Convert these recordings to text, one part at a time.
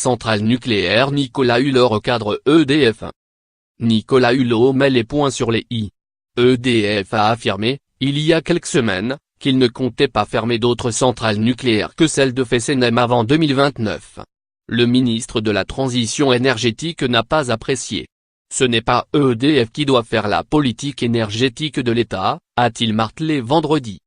centrales nucléaires Nicolas Hulot recadre EDF. Nicolas Hulot met les points sur les i. EDF a affirmé, il y a quelques semaines, qu'il ne comptait pas fermer d'autres centrales nucléaires que celle de Fessenheim avant 2029. Le ministre de la Transition énergétique n'a pas apprécié. Ce n'est pas EDF qui doit faire la politique énergétique de l'État, a-t-il martelé vendredi.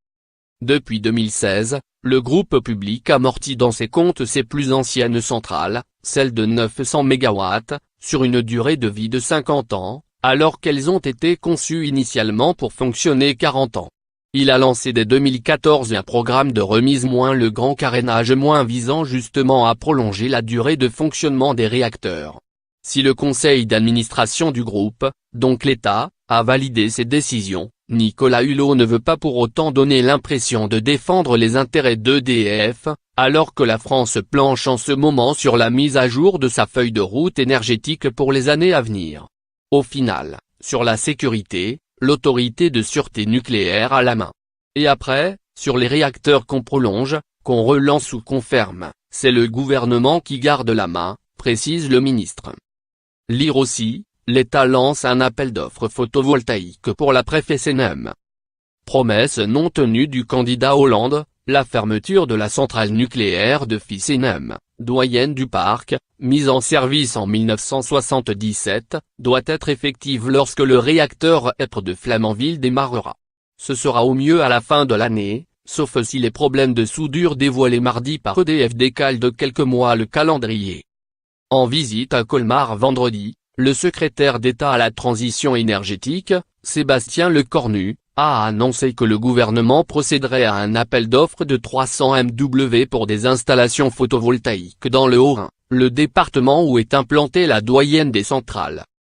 Depuis 2016, le groupe public amortit dans ses comptes ses plus anciennes centrales, celles de 900 MW, sur une durée de vie de 50 ans, alors qu'elles ont été conçues initialement pour fonctionner 40 ans. Il a lancé dès 2014 un programme de remise moins le grand carénage moins visant justement à prolonger la durée de fonctionnement des réacteurs. Si le conseil d'administration du groupe, donc l'État, a validé ces décisions, Nicolas Hulot ne veut pas pour autant donner l'impression de défendre les intérêts d'EDF, alors que la France planche en ce moment sur la mise à jour de sa feuille de route énergétique pour les années à venir. Au final, sur la sécurité, l'autorité de sûreté nucléaire a la main. Et après, sur les réacteurs qu'on prolonge, qu'on relance ou qu'on ferme, c'est le gouvernement qui garde la main, précise le ministre. Lire aussi, l'État lance un appel d'offres photovoltaïque pour l'après Fessenheim. Promesse non tenue du candidat Hollande, la fermeture de la centrale nucléaire de Fessenheim, doyenne du parc, mise en service en 1977, doit être effective lorsque le réacteur EPR de Flamanville démarrera. Ce sera au mieux à la fin de l'année, sauf si les problèmes de soudure dévoilés mardi par EDF décalent de quelques mois le calendrier. En visite à Colmar vendredi, le secrétaire d'État à la transition énergétique, Sébastien Lecornu, a annoncé que le gouvernement procéderait à un appel d'offres de 300 MW pour des installations photovoltaïques dans le Haut-Rhin, le département où est implantée la doyenne des centrales.